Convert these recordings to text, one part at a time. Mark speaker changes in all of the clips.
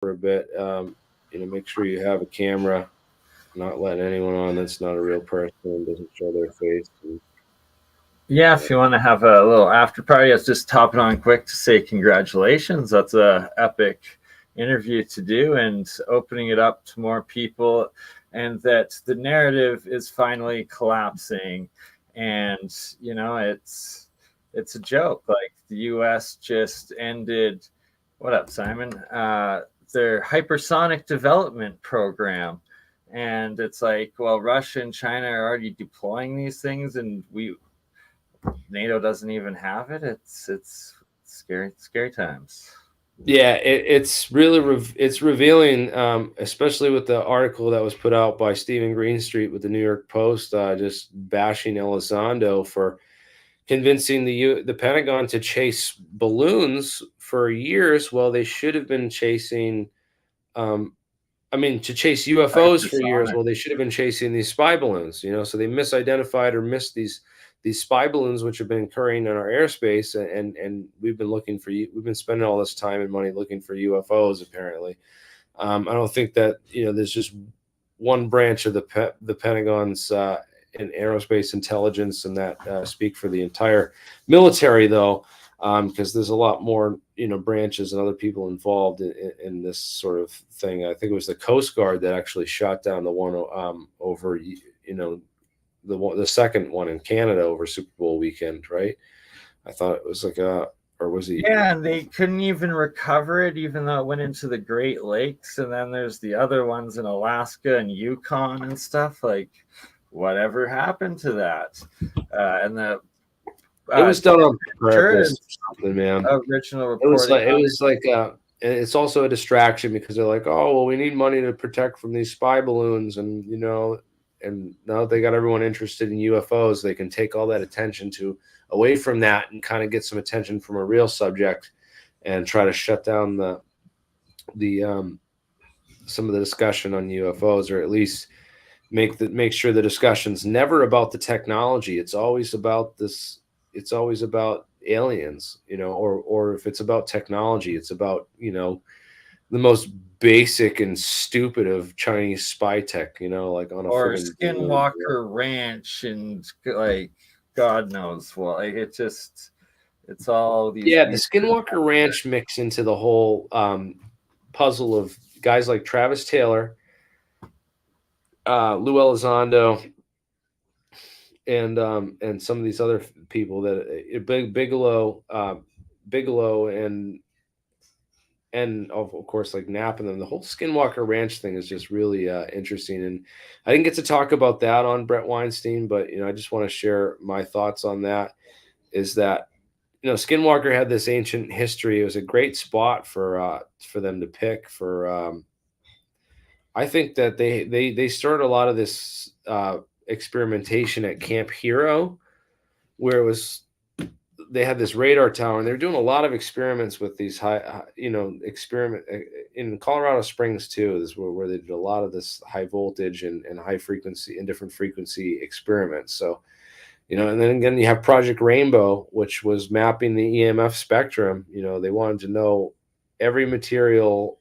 Speaker 1: for a bit. Make sure you have a camera, not letting anyone on that's not a real person and doesn't show their face. And,
Speaker 2: Yeah, if you want to have a little after party, I was just topping on quick to say congratulations. That's a epic interview to do and opening it up to more people, and that the narrative is finally collapsing. And it's a joke. Like the U.S. just ended. What up, Simon? Their hypersonic development program. And it's like, well, Russia and China are already deploying these things, and NATO doesn't even have it. It's scary, scary times.
Speaker 1: yeah, it's really it's revealing, especially with the article that was put out by Stephen Greenstreet with the New York Post, just bashing Elizondo for convincing the Pentagon to chase balloons for years. Well, they should have been chasing. Um, I mean, to chase UFOs for years.
Speaker 2: Hypersonic.
Speaker 1: Well, they should have been chasing these spy balloons. So they misidentified or missed these spy balloons, which have been occurring in our airspace, and we've been we've been spending all this time and money looking for UFOs. Apparently, I don't think that there's just one branch of the Pentagon's in aerospace intelligence and that speak for the entire military, though, because there's a lot more branches and other people involved in this sort of thing. I think it was the Coast Guard that actually shot down the one over the second one in Canada over Super Bowl weekend, right? I thought it was like or was he?
Speaker 2: Yeah, and they couldn't even recover it, even though it went into the Great Lakes. And then there's the other ones in Alaska and Yukon and stuff. Like, whatever happened to that? And the
Speaker 1: It was done on purpose,
Speaker 2: Jordan's
Speaker 1: something, man.
Speaker 2: original
Speaker 1: It
Speaker 2: reporting.
Speaker 1: was like and it's also a distraction because they're like, oh well, we need money to protect from these spy balloons, and and now they got everyone interested in UFOs. They can take all that attention to away from that and kind of get some attention from a real subject, and try to shut down the some of the discussion on UFOs, or at least make sure the discussion's never about the technology. It's always about this. It's always about aliens, or if it's about technology, it's about the most basic and stupid of Chinese spy tech, like on a
Speaker 2: Or
Speaker 1: friggin' balloon.
Speaker 2: Skinwalker Ranch and like God knows what. Like it's all these
Speaker 1: Yeah, the
Speaker 2: weird.
Speaker 1: Skinwalker Ranch mix into the whole puzzle of guys like Travis Taylor, Lou Elizondo, and some of these other people that Bigelow, and of course like Knapp and them. The whole Skinwalker Ranch thing is just really interesting, and I didn't get to talk about that on Bret Weinstein, but I just want to share my thoughts on that. Is that Skinwalker had this ancient history. It was a great spot for them to pick for. I think that they started a lot of this experimentation at Camp Hero, where it was they had this radar tower, and they're doing a lot of experiments with these experiment in Colorado Springs too. This is where they did a lot of this high voltage and high frequency and different frequency experiments. So, and then again, you have Project Rainbow, which was mapping the EMF spectrum. They wanted to know every material,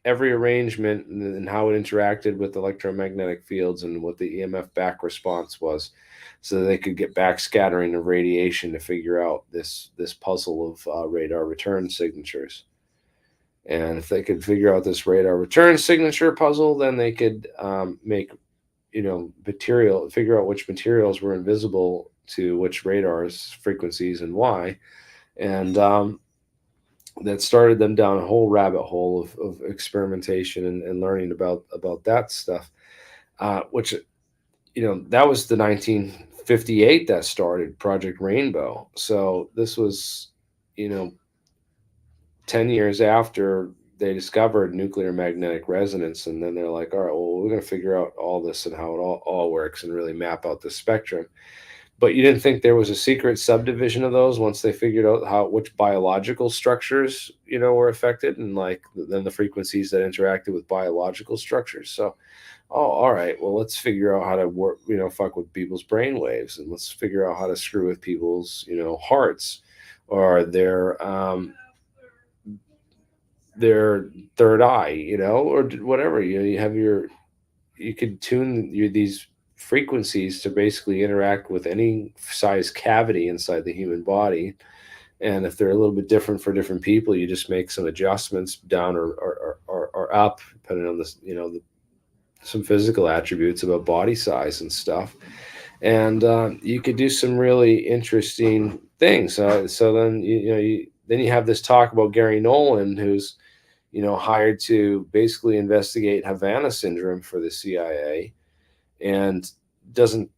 Speaker 1: every arrangement, and how it interacted with electromagnetic fields and what the EMF back response was, so that they could get back scattering of radiation to figure out this puzzle of radar return signatures. And if they could figure out this radar return signature puzzle, then they could make figure out which materials were invisible to which radars frequencies and why. And that started them down a whole rabbit hole of experimentation and learning about that stuff, which that was the 1958 that started Project Rainbow. So this was 10 years after they discovered nuclear magnetic resonance, and then they're like, all right, well, we're going to figure out all this and how it all works and really map out the spectrum. But you didn't think there was a secret subdivision of those once they figured out which biological structures were affected, and like then the frequencies that interacted with biological structures. So, oh, all right, well, let's figure out how to work, fuck with people's brain waves, and let's figure out how to screw with people's hearts or their their third eye, or whatever. You have you could tune these frequencies to basically interact with any size cavity inside the human body. And if they're a little bit different for different people, you just make some adjustments down or up, depending on this, some physical attributes about body size and stuff. And you could do some really interesting things. So then then you have this talk about Gary Nolan, who's hired to basically investigate Havana syndrome for the CIA, and doesn't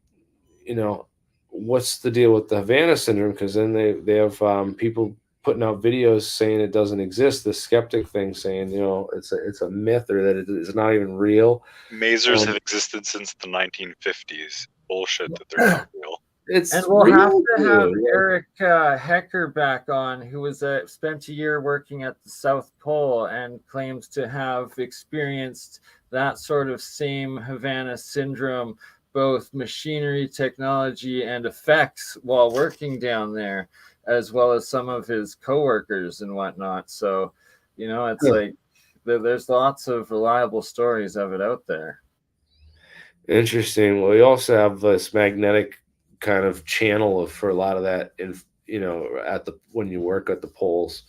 Speaker 1: you know what's the deal with the Havana syndrome? Because then they have people putting out videos saying it doesn't exist. The skeptic thing saying it's a myth, or that it is not even real.
Speaker 3: Masers have existed since the 1950s. Bullshit that they're not real.
Speaker 1: It's
Speaker 2: And we'll
Speaker 1: real,
Speaker 2: have to have
Speaker 1: dude.
Speaker 2: Eric Hecker back on, who was spent a year working at the South Pole and claims to have experienced that sort of same Havana syndrome, both machinery, technology, and effects while working down there, as well as some of his coworkers and whatnot. So, it's like there's lots of reliable stories of it out there.
Speaker 1: Interesting. Well, we also have this magnetic kind of channel for a lot of that at the when you work at the poles,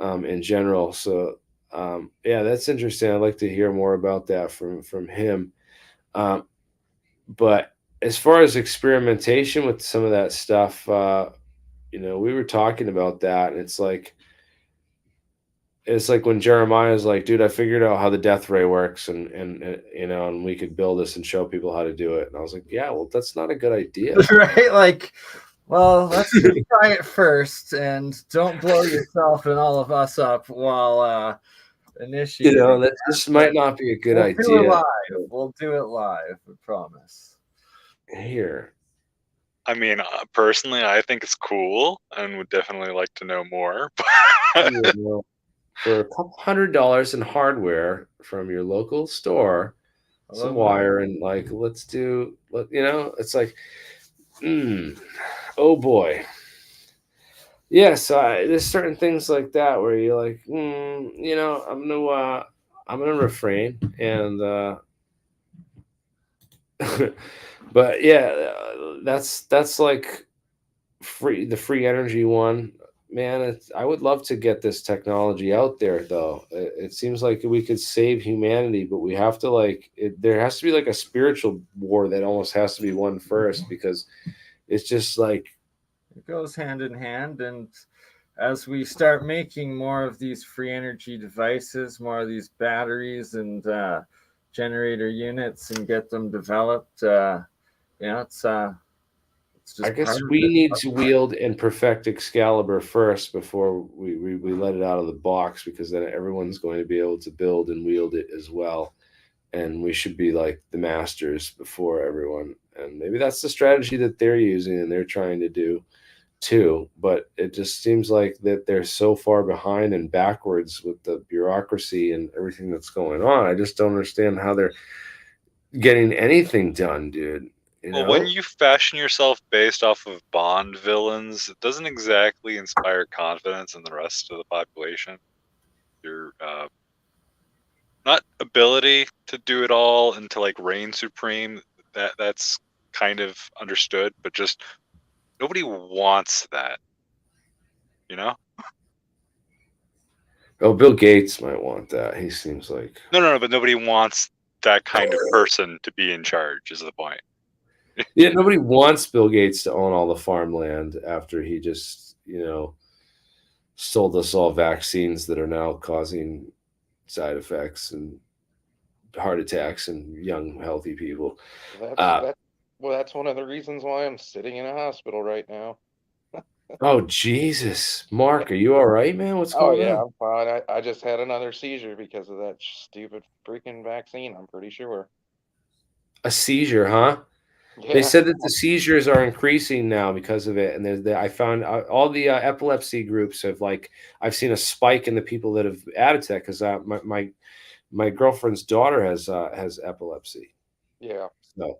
Speaker 1: in general. So yeah, that's interesting. I'd like to hear more about that from him. Um, but as far as experimentation with some of that stuff, we were talking about that, and it's like when Jeremiah's like, dude, I figured out how the death ray works, and we could build this and show people how to do it. And I was like, yeah, well, that's not a good idea.
Speaker 2: Right? Like, well, let's just try it first, and don't blow yourself and all of us up while initiating.
Speaker 1: That just might not be a good
Speaker 2: We'll
Speaker 1: idea.
Speaker 2: do it live. We'll do it live, I promise.
Speaker 1: Here.
Speaker 3: I mean, personally, I think it's cool and would definitely like to know more.
Speaker 1: For a couple $100 in hardware from your local store, some wire, and it's like, oh boy. Yeah, so there's certain things like that where you're like, I'm gonna refrain, and but yeah, that's like the free energy one. Man, I would love to get this technology out there, though. It seems like we could save humanity, but we have to there has to be like a spiritual war that almost has to be won first, because it's just like
Speaker 2: it goes hand in hand. And as we start making more of these free energy devices, more of these batteries and generator units, and get them developed, it's just
Speaker 1: I guess we need to wield and perfect Excalibur first before we let it out of the box, because then everyone's going to be able to build and wield it as well. And we should be like the masters before everyone. And maybe that's the strategy that they're using and they're trying to do too. But it just seems like that they're so far behind and backwards with the bureaucracy and everything that's going on. I just don't understand how they're getting anything done, dude.
Speaker 3: Well, when you fashion yourself based off of Bond villains, it doesn't exactly inspire confidence in the rest of the population. Your not ability to do it all and to like reign supreme, that's kind of understood, but just nobody wants that,
Speaker 1: Oh, Bill Gates might want that. He seems like
Speaker 3: no, but nobody wants that kind of person to be in charge, is the point.
Speaker 1: Yeah, nobody wants Bill Gates to own all the farmland after he just, sold us all vaccines that are now causing side effects and heart attacks in young, healthy people.
Speaker 4: That's one of the reasons why I'm sitting in a hospital right now.
Speaker 1: Oh, Jesus. Mark, are you all right, man? What's going on?
Speaker 4: Oh, yeah, I'm fine. I just had another seizure because of that stupid freaking vaccine, I'm pretty sure.
Speaker 1: A seizure, huh?
Speaker 4: Yeah.
Speaker 1: They said that the seizures are increasing now because of it, and I found all the epilepsy groups have I've seen a spike in the people that have added to that, because my girlfriend's daughter has epilepsy.
Speaker 4: Yeah.
Speaker 1: So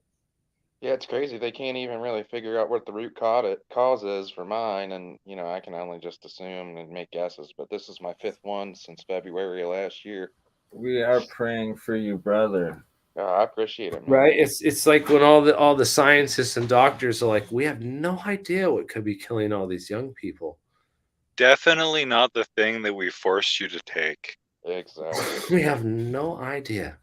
Speaker 4: Yeah, it's crazy. They can't even really figure out what the cause is for mine, and I can only just assume and make guesses. But this is my fifth one since February of last year.
Speaker 2: We are praying for you, brother.
Speaker 4: I appreciate it, man.
Speaker 1: Right? It's like when all the scientists and doctors are like, we have no idea what could be killing all these young people.
Speaker 3: Definitely not the thing that we forced you to take.
Speaker 4: Exactly.
Speaker 1: We have no idea.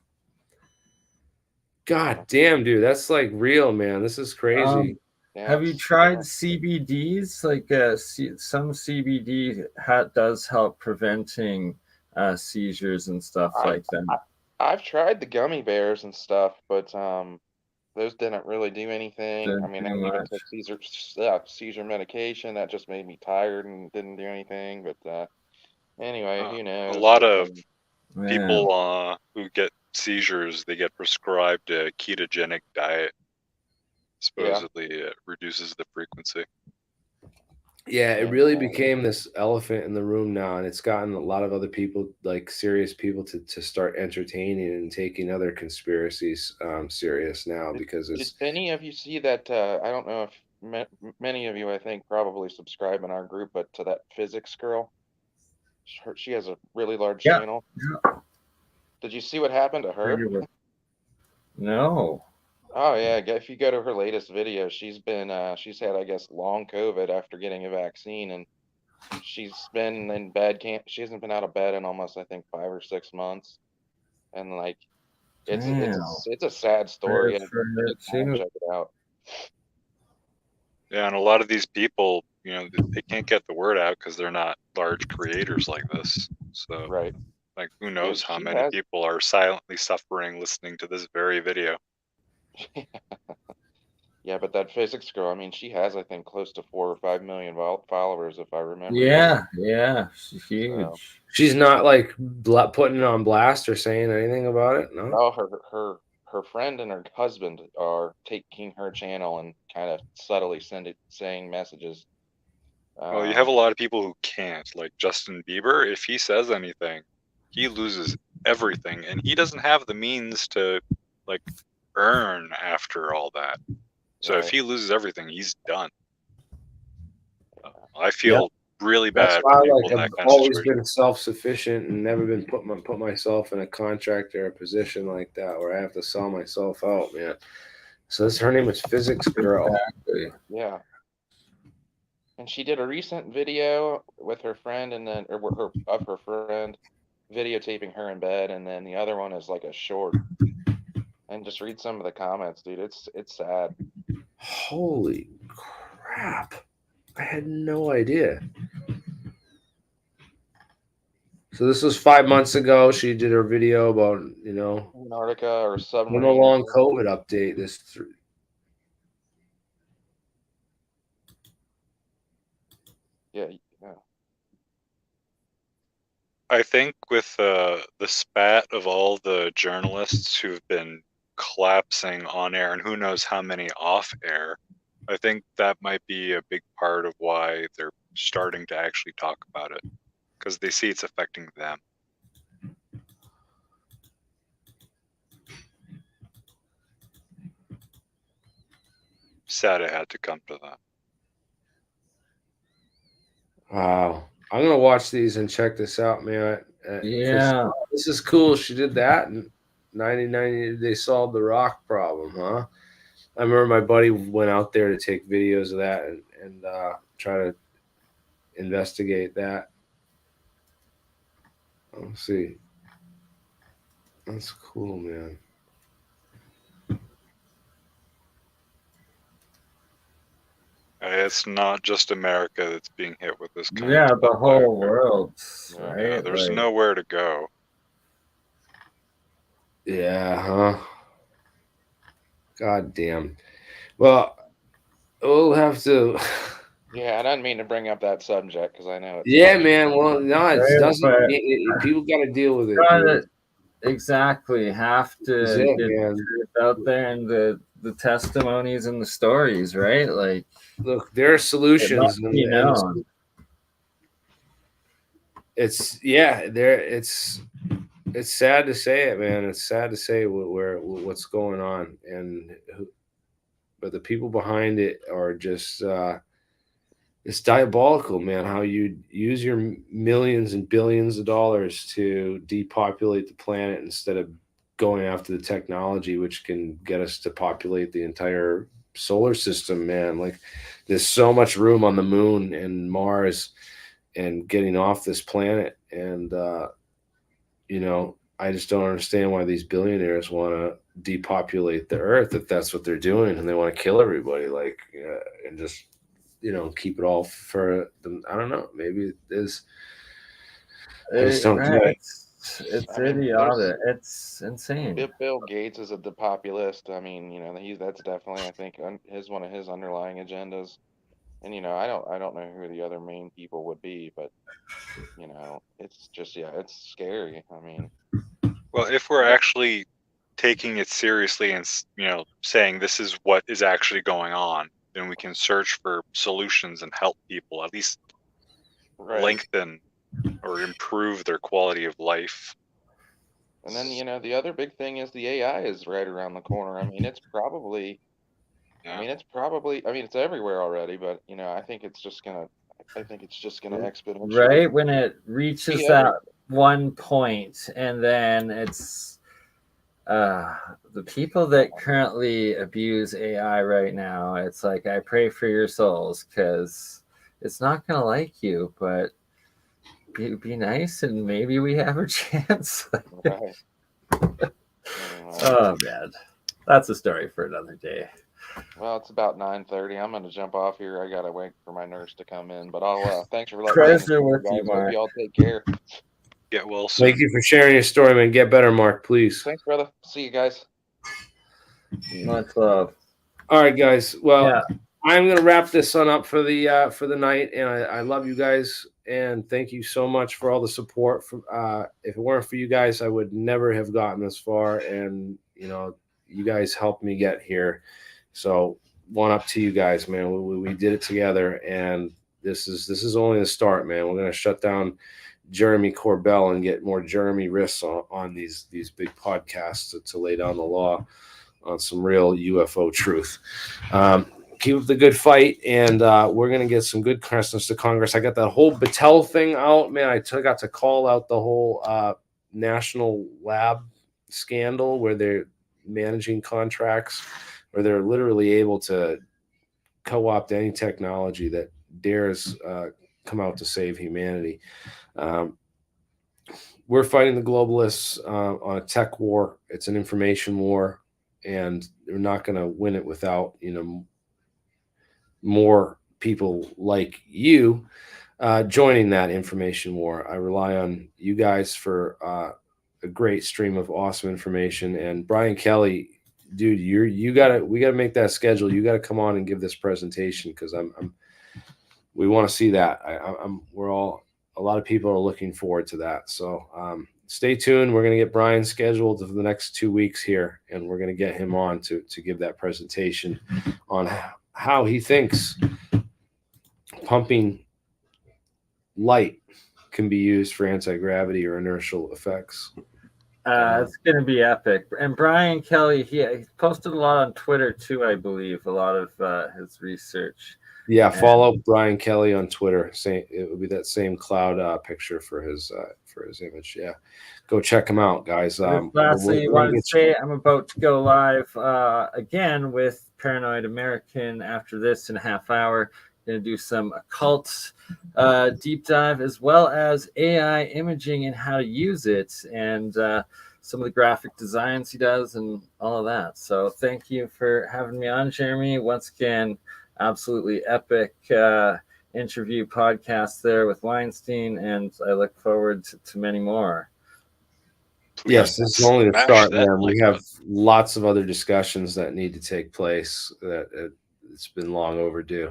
Speaker 1: God damn, dude, that's like real, man. This is crazy.
Speaker 4: Yeah,
Speaker 2: Have you tried CBDs? Like some CBD does help preventing seizures and stuff like that.
Speaker 4: I've tried the gummy bears and stuff, but those didn't really do anything. I
Speaker 2: Didn't
Speaker 4: mean,
Speaker 2: do
Speaker 4: I even
Speaker 2: much.
Speaker 4: took seizure medication that just made me tired and didn't do anything. But anyway, who
Speaker 3: A
Speaker 4: knows?
Speaker 3: lot
Speaker 4: But,
Speaker 3: of
Speaker 2: Yeah.
Speaker 3: people who get seizures, they get prescribed a ketogenic diet. Supposedly, it reduces the frequency.
Speaker 1: Yeah, it really became this elephant in the room now, and it's gotten a lot of other people, like serious people, to start entertaining and taking other conspiracies serious now because
Speaker 4: Did
Speaker 1: it's
Speaker 4: any of you see that? I don't know if many of you, I think, probably subscribe in our group, but to that physics girl, she has a really large
Speaker 2: Yeah.
Speaker 4: channel.
Speaker 2: Yeah.
Speaker 4: Did you see what happened to her?
Speaker 2: No.
Speaker 4: Oh yeah, if you go to her latest video, she's had, I guess, long COVID after getting a vaccine, and she's been in bed. She hasn't been out of bed in almost, I think, 5 or 6 months, and like
Speaker 2: Damn.
Speaker 4: it's a sad story.
Speaker 2: Prayers for her too.
Speaker 4: Check it out.
Speaker 3: Yeah, and a lot of these people, they can't get the word out because they're not large creators like this. So,
Speaker 4: Right.
Speaker 3: like, who knows how
Speaker 4: she
Speaker 3: many
Speaker 4: has-
Speaker 3: people are silently suffering listening to this very video.
Speaker 4: Yeah, but that physics girl, I mean, she has, I think, close to 4 or 5 million followers, if I remember.
Speaker 2: Yeah, yeah, she's huge.
Speaker 4: So,
Speaker 1: she's not like putting it on blast or saying anything about it. No.
Speaker 4: oh, her friend and her husband are taking her channel and kind of subtly saying messages.
Speaker 3: Well, you have a lot of people who can't, like Justin Bieber. If he says anything, he loses everything, and he doesn't have the means to, like, earn after all that. So if
Speaker 4: Right.
Speaker 3: he loses everything, he's done. I feel really
Speaker 1: That's
Speaker 3: bad
Speaker 1: why
Speaker 3: for people
Speaker 1: like
Speaker 3: in
Speaker 1: I've
Speaker 3: that kind of
Speaker 1: always
Speaker 3: situation.
Speaker 1: been self-sufficient and never been put myself in a contract or a position like that where I have to sell myself out, man. So her name is Physics Girl.
Speaker 2: Exactly.
Speaker 4: Yeah. And she did a recent video with her friend, and then her friend videotaping her in bed, and then the other one is like a short. And just read some of the comments, dude. It's sad.
Speaker 1: Holy crap. I had no idea. So this was 5 months ago. She did her video about,
Speaker 4: Antarctica or submarine.
Speaker 1: a long COVID update.
Speaker 4: Yeah.
Speaker 3: I think with the spat of all the journalists who've been collapsing on air, and who knows how many off air, I think that might be a big part of why they're starting to actually talk about it, because they see it's affecting them. Sad it had to come to that.
Speaker 1: Wow. I'm going to watch these and check this out, man.
Speaker 2: Yeah.
Speaker 1: This is cool. She did that in 1990. They solved the rock problem, huh? I remember my buddy went out there to take videos of that and try to investigate that. Let's see. That's cool, man.
Speaker 3: It's not just America that's being hit with this kind of
Speaker 2: Yeah,
Speaker 3: stuff.
Speaker 2: the whole world, right?
Speaker 3: Yeah, there's
Speaker 2: Like,
Speaker 3: nowhere to go.
Speaker 1: Yeah, huh? God damn. Well, we'll have to.
Speaker 4: Yeah, I didn't mean to bring up that subject because I know it's.
Speaker 1: Yeah, man. Well, no, it
Speaker 2: Right,
Speaker 1: doesn't.
Speaker 2: but-
Speaker 1: People got to deal with it.
Speaker 2: gotta exactly have to
Speaker 1: That's it,
Speaker 2: get
Speaker 1: man.
Speaker 2: the truth out there and the testimonies and the stories, right? Like,
Speaker 1: Look, there are solutions.
Speaker 2: it must be known.
Speaker 1: It's sad to say it, man. It's sad to say what's going on, and but the people behind it are just it's diabolical, man. How you use your millions and billions of dollars to depopulate the planet instead of going after the technology which can get us to populate the entire solar system, man. Like, there's so much room on the moon and Mars and getting off this planet, and I just don't understand why these billionaires want to depopulate the earth if that's what they're doing, and they want to kill everybody, like, and just keep it all for them. I don't know. Maybe it is. I just don't get it.
Speaker 2: It's
Speaker 4: I mean,
Speaker 2: idiotic. It's insane.
Speaker 4: Bill Gates is a depopulist. I mean, that's definitely, I think, one of his underlying agendas. And I don't know who the other main people would be, but it's just, it's scary. I mean,
Speaker 3: Well, if we're actually taking it seriously and saying this is what is actually going on, then we can search for solutions and help people at least
Speaker 4: right.
Speaker 3: lengthen or improve their quality of life.
Speaker 4: And then the other big thing is the AI is right around the corner. I mean, it's probably.
Speaker 3: Yeah.
Speaker 4: I mean, it's everywhere already, but I think it's just gonna exponentially.
Speaker 2: Right when it reaches that one point, and then it's the people that currently abuse AI right now. It's like, I pray for your souls, because it's not gonna like you, but be nice, and maybe we have a chance.
Speaker 4: Right.
Speaker 2: Oh man, that's a story for another day.
Speaker 4: Well, it's about 9:30. I'm going to jump off here. I got to wait for my nurse to come in. But thanks for letting me
Speaker 2: Pleasure with you, Mark.
Speaker 4: Hope y'all take care.
Speaker 3: Get well soon.
Speaker 1: Thank you for sharing your story, man. Get better, Mark, please.
Speaker 4: Thanks, brother. See you guys.
Speaker 2: Much love.
Speaker 1: All right, guys. Well, I'm going to wrap this one up for the night, and I love you guys, and thank you so much for all the support. If it weren't for you guys, I would never have gotten this far, and you guys helped me get here. So one up to you guys, man. We did it together, and this is only the start, man. We're gonna shut down Jeremy Corbell and get more Jeremy Riss on these big podcasts to lay down the law on some real UFO truth. Keep up the good fight, and we're gonna get some good questions to Congress. I got that whole Battelle thing out, man. I got to call out the whole national lab scandal where they're managing contracts, where they're literally able to co-opt any technology that dares come out to save humanity. We're fighting the globalists on a tech war. It's an information war, and we're not going to win it without more people like you joining that information war. I rely on you guys for a great stream of awesome information. And Brian Kelly, dude, we gotta make that schedule. You gotta come on and give this presentation, because we want to see that. A lot of people are looking forward to that. So stay tuned. We're gonna get Brian scheduled for the next 2 weeks here, and we're gonna get him on to give that presentation on how he thinks pumping light can be used for anti-gravity or inertial effects.
Speaker 2: It's going to be epic. And Brian Kelly, he posted a lot on Twitter too, I believe, a lot of his research.
Speaker 1: Yeah, follow Brian Kelly on Twitter. It would be that same cloud picture for his image. Yeah, go check him out, guys.
Speaker 2: Lastly, I want to say I'm about to go live again with Paranoid American after this in a half hour. Going to do some occult deep dive, as well as AI imaging and how to use it, and some of the graphic designs he does and all of that. So thank you for having me on, Jeremy. Once again, absolutely epic interview podcast there with Weinstein, and I look forward to many more.
Speaker 1: Yes, this is only the start, man. We have lots of other discussions that need to take place. It's been long overdue.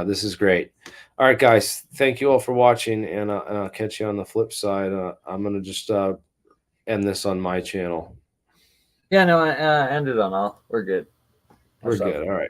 Speaker 1: This is great. All right, guys. Thank you all for watching, and I'll catch you on the flip side. I'm going to just end this on my channel.
Speaker 2: Yeah, no, I ended on all. We're good.
Speaker 1: We're good. All right.